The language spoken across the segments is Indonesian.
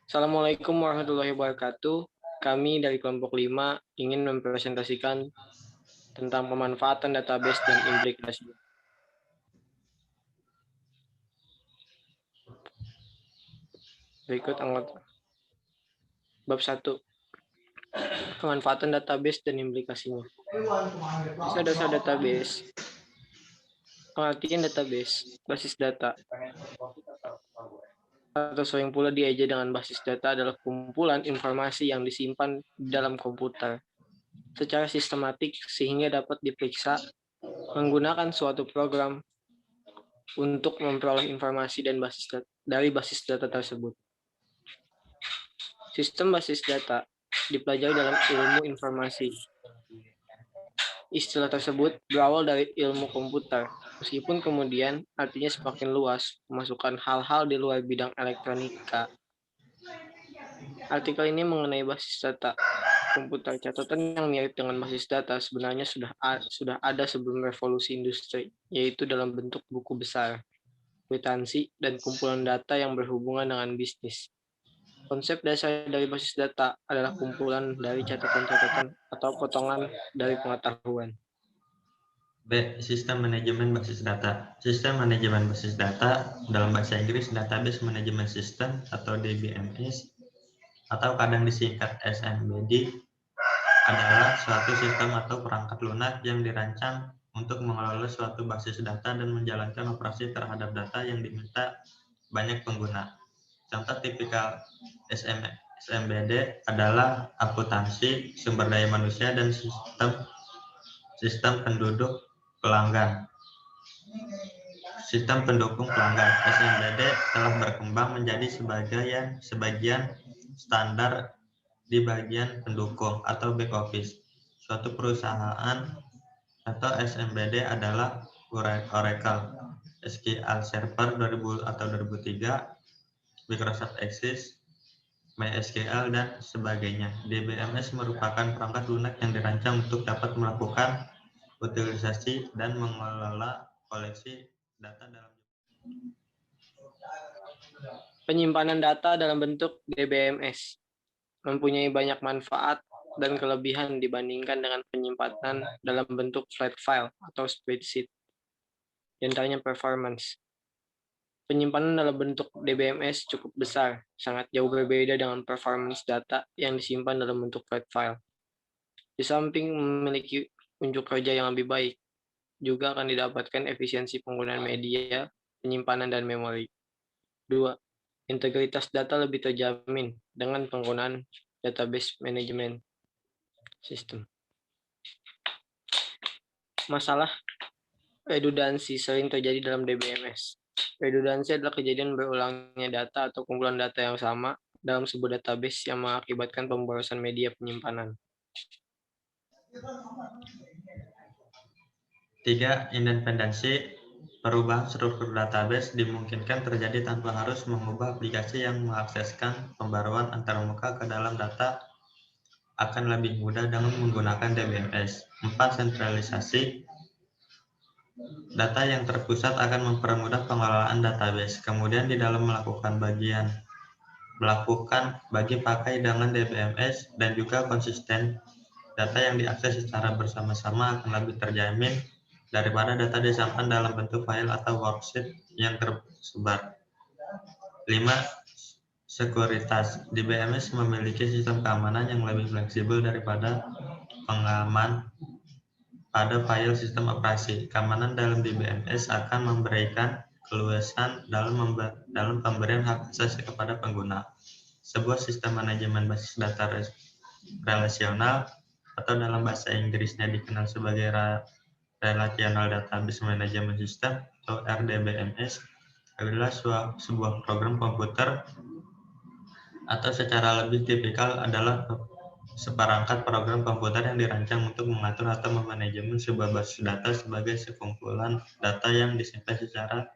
Assalamualaikum warahmatullahi wabarakatuh. Kami dari kelompok 5 ingin mempresentasikan tentang pemanfaatan database dan implikasinya. Berikut anggota. Bab 1. Pemanfaatan database dan implikasinya. Dasar-dasar database. Pengertian database, basis data, atau sering pula dieja dengan basis data adalah kumpulan informasi yang disimpan di dalam komputer secara sistematik sehingga dapat diperiksa menggunakan suatu program untuk memperoleh informasi dan dari basis data tersebut. Sistem basis data dipelajari dalam ilmu informasi. Istilah tersebut berawal dari ilmu komputer, meskipun kemudian artinya semakin luas, memasukkan hal-hal di luar bidang elektronika. Artikel ini mengenai basis data komputer. Catatan yang mirip dengan basis data sebenarnya sudah ada sebelum revolusi industri, yaitu dalam bentuk buku besar, kwitansi, dan kumpulan data yang berhubungan dengan bisnis. Konsep dasar dari basis data adalah kumpulan dari catatan-catatan atau potongan dari pengetahuan. B. Sistem manajemen basis data. Sistem manajemen basis data dalam bahasa Inggris Database Management System atau DBMS atau kadang disingkat SMBD adalah suatu sistem atau perangkat lunak yang dirancang untuk mengelola suatu basis data dan menjalankan operasi terhadap data yang diminta banyak pengguna. Contoh tipikal SMBD adalah akuntansi, sumber daya manusia, dan sistem penduduk pelanggan. Sistem pendukung pelanggan SMBD telah berkembang menjadi sebagian standar di bagian pendukung atau back office. Suatu perusahaan atau SMBD adalah Oracle, SQL Server 2000 atau 2003, Microsoft Access, MySQL, dan sebagainya. DBMS merupakan perangkat lunak yang dirancang untuk dapat melakukan utilisasi dan mengelola koleksi data dalam Penyimpanan data dalam bentuk DBMS mempunyai banyak manfaat dan kelebihan dibandingkan dengan penyimpanan dalam bentuk flat file atau spreadsheet. Di antaranya performance. Penyimpanan dalam bentuk DBMS cukup besar, sangat jauh berbeda dengan performance data yang disimpan dalam bentuk flat file. Di samping memiliki unjuk kerja yang lebih baik, juga akan didapatkan efisiensi penggunaan media, penyimpanan, dan memori. 2. Integritas data lebih terjamin dengan penggunaan database management system. Masalah redundansi sering terjadi dalam DBMS. Redundansi adalah kejadian berulangnya data atau kumpulan data yang sama dalam sebuah database yang mengakibatkan pemborosan media penyimpanan. 3. Independensi. Perubahan struktur database dimungkinkan terjadi tanpa harus mengubah aplikasi yang mengakseskan pembaruan antarmuka ke dalam data akan lebih mudah dengan menggunakan DBMS. 4. Sentralisasi. Data yang terpusat akan mempermudah pengelolaan database. Kemudian di dalam melakukan bagi pakai dengan DBMS dan juga konsisten, data yang diakses secara bersama-sama akan lebih terjamin daripada data disimpan dalam bentuk file atau worksheet yang tersebar. 5. Sekuritas. DBMS memiliki sistem keamanan yang lebih fleksibel daripada pengaman pada file sistem operasi. Keamanan dalam DBMS akan memberikan keluasan dalam pemberian hak asasi kepada pengguna. Sebuah sistem manajemen basis data relasional atau dalam bahasa Inggrisnya dikenal sebagai Relational Database Management System atau RDBMS adalah sebuah program komputer atau secara lebih tipikal adalah seperangkat program komputer yang dirancang untuk mengatur atau memanajemen sebuah basis data sebagai sekumpulan data yang disimpan secara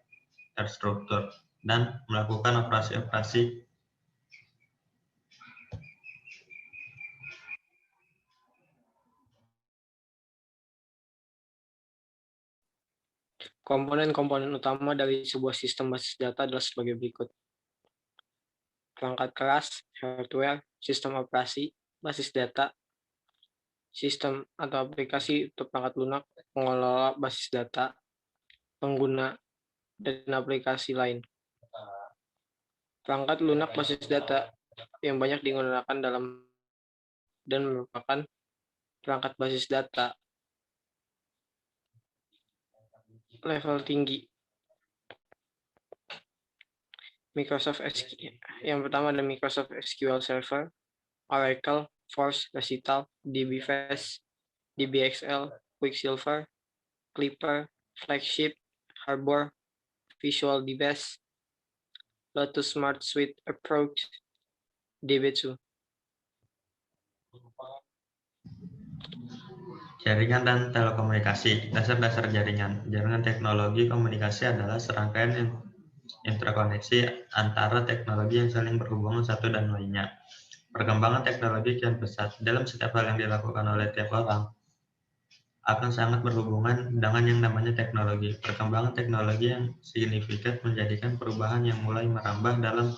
terstruktur dan melakukan operasi-operasi. Komponen-komponen utama dari sebuah sistem basis data adalah sebagai berikut. perangkat keras, hardware, sistem operasi, basis data, sistem atau aplikasi untuk perangkat lunak, pengelola basis data, pengguna, dan aplikasi lain. Perangkat lunak basis data yang banyak digunakan dalam dan merupakan perangkat basis data level tinggi. Yang pertama ada Microsoft SQL Server, Oracle, Force, Recital, DBFast, DBXL, Quicksilver, Clipper, Flagship, Harbor, Visual DBase, Lotus Smart Suite Approach, DB2. Jaringan dan telekomunikasi. Dasar-dasar jaringan. Jaringan teknologi komunikasi adalah serangkaian interkoneksi antara teknologi yang saling berhubungan satu dan lainnya. Perkembangan teknologi kian pesat. Dalam setiap hal yang dilakukan oleh tiap orang akan sangat berhubungan dengan yang namanya teknologi. Perkembangan teknologi yang signifikan menjadikan perubahan yang mulai merambah dalam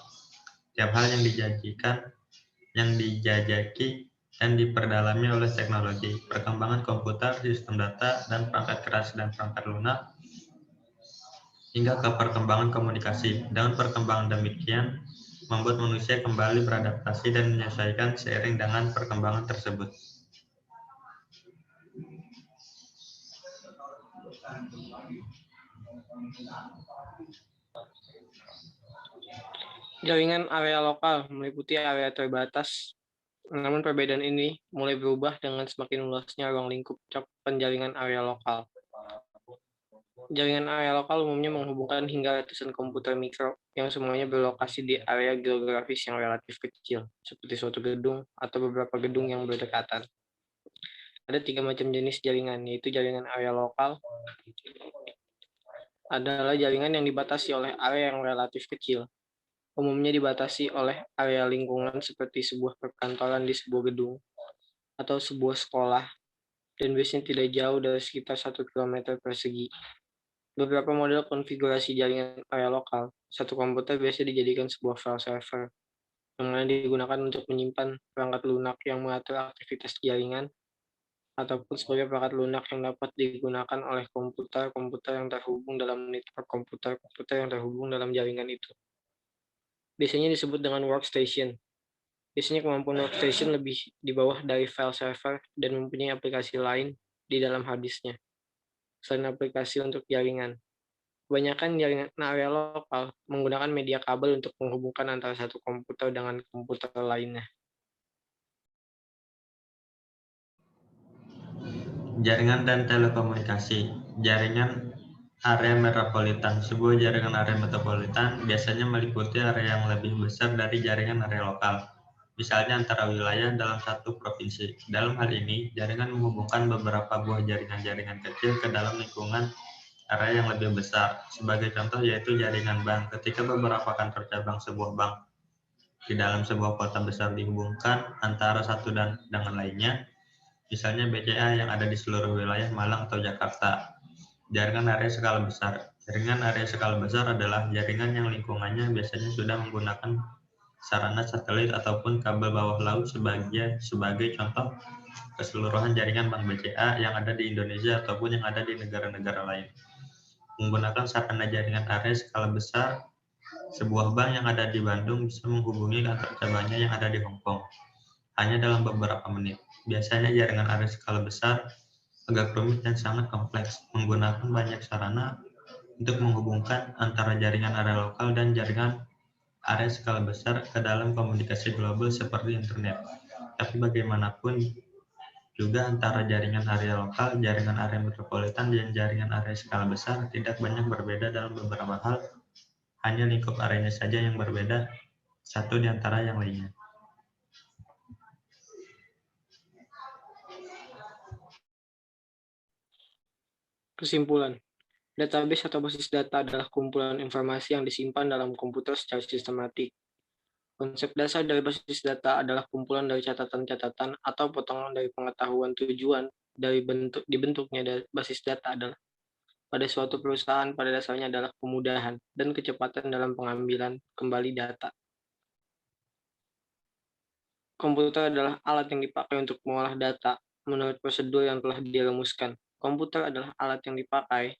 tiap hal yang dijajaki dan diperdalami oleh teknologi. Perkembangan komputer, sistem data, dan perangkat keras dan perangkat lunak, hingga ke perkembangan komunikasi. Dengan perkembangan demikian, membuat manusia kembali beradaptasi dan menyesuaikan seiring dengan perkembangan tersebut. Jaringan area lokal meliputi area terbatas, namun perbedaan ini mulai berubah dengan semakin luasnya ruang lingkup cakupan jaringan area lokal. Jaringan area lokal umumnya menghubungkan hingga ratusan komputer mikro yang semuanya berlokasi di area geografis yang relatif kecil, seperti suatu gedung atau beberapa gedung yang berdekatan. Ada 3 macam jenis jaringan, yaitu jaringan area lokal adalah jaringan yang dibatasi oleh area yang relatif kecil. Umumnya dibatasi oleh area lingkungan seperti sebuah perkantoran di sebuah gedung atau sebuah sekolah, dan biasanya tidak jauh dari sekitar 1 km persegi. Beberapa model konfigurasi jaringan area lokal. Satu komputer biasa dijadikan sebuah file server, yang mana digunakan untuk menyimpan perangkat lunak yang mengatur aktivitas jaringan, ataupun sebagai perangkat lunak yang dapat digunakan oleh komputer-komputer yang terhubung dalam network komputer-komputer yang terhubung dalam jaringan itu. Biasanya disebut dengan workstation. Biasanya kemampuan workstation lebih di bawah dari file server dan mempunyai aplikasi lain di dalam harddisknya, selain aplikasi untuk jaringan. Kebanyakan jaringan area lokal menggunakan media kabel untuk menghubungkan antara satu komputer dengan komputer lainnya. Jaringan dan telekomunikasi. Jaringan area metropolitan. Sebuah jaringan area metropolitan biasanya meliputi area yang lebih besar dari jaringan area lokal, misalnya antara wilayah dalam satu provinsi. Dalam hal ini, jaringan menghubungkan beberapa buah jaringan-jaringan kecil ke dalam lingkungan area yang lebih besar. Sebagai contoh yaitu jaringan bank. Ketika beberapa kantor cabang sebuah bank di dalam sebuah kota besar dihubungkan antara satu dan dengan lainnya, misalnya BCA yang ada di seluruh wilayah Malang atau Jakarta. Jaringan area skala besar. Jaringan area skala besar adalah jaringan yang lingkungannya biasanya sudah menggunakan sarana satelit ataupun kabel bawah laut sebagai contoh keseluruhan jaringan Bank BCA yang ada di Indonesia ataupun yang ada di negara-negara lain. Menggunakan sarana jaringan area skala besar, sebuah bank yang ada di Bandung bisa menghubungi kantor cabangnya yang ada di Hong Kong hanya dalam beberapa menit. Biasanya jaringan area skala besar agak rumit dan sangat kompleks, menggunakan banyak sarana untuk menghubungkan antara jaringan area lokal dan jaringan area skala besar ke dalam komunikasi global seperti internet. Tapi bagaimanapun juga antara jaringan area lokal, jaringan area metropolitan, dan jaringan area skala besar tidak banyak berbeda dalam beberapa hal, hanya lingkup areanya saja yang berbeda satu di antara yang lainnya. Kesimpulan, database atau basis data adalah kumpulan informasi yang disimpan dalam komputer secara sistematik. Konsep dasar dari basis data adalah kumpulan dari catatan-catatan atau potongan dari pengetahuan tujuan dari dibentuknya dari basis data adalah pada suatu perusahaan pada dasarnya adalah kemudahan dan kecepatan dalam pengambilan kembali data. Komputer adalah alat yang dipakai untuk mengolah data menurut prosedur yang telah dirumuskan. Komputer adalah alat yang dipakai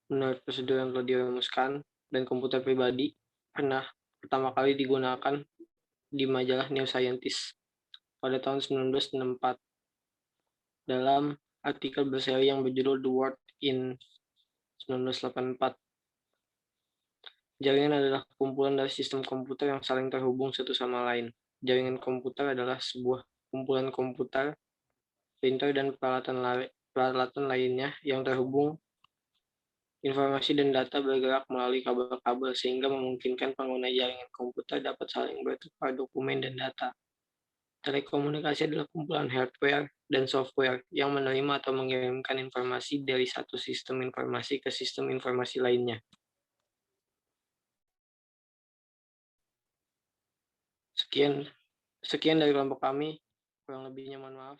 menurut prosedur yang telah dirumuskan, dan komputer pribadi pernah pertama kali digunakan di majalah New Scientist pada tahun 1964 dalam artikel berseri yang berjudul The World in 1984. Jaringan adalah kumpulan dari sistem komputer yang saling terhubung satu sama lain. Jaringan komputer adalah sebuah kumpulan komputer, printer, dan peralatan lainnya yang terhubung. Informasi dan data bergerak melalui kabel-kabel sehingga memungkinkan pengguna jaringan komputer dapat saling bertukar dokumen dan data. Telekomunikasi adalah kumpulan hardware dan software yang menerima atau mengirimkan informasi dari satu sistem informasi ke sistem informasi lainnya. Sekian dari kelompok kami. Kurang lebihnya mohon maaf.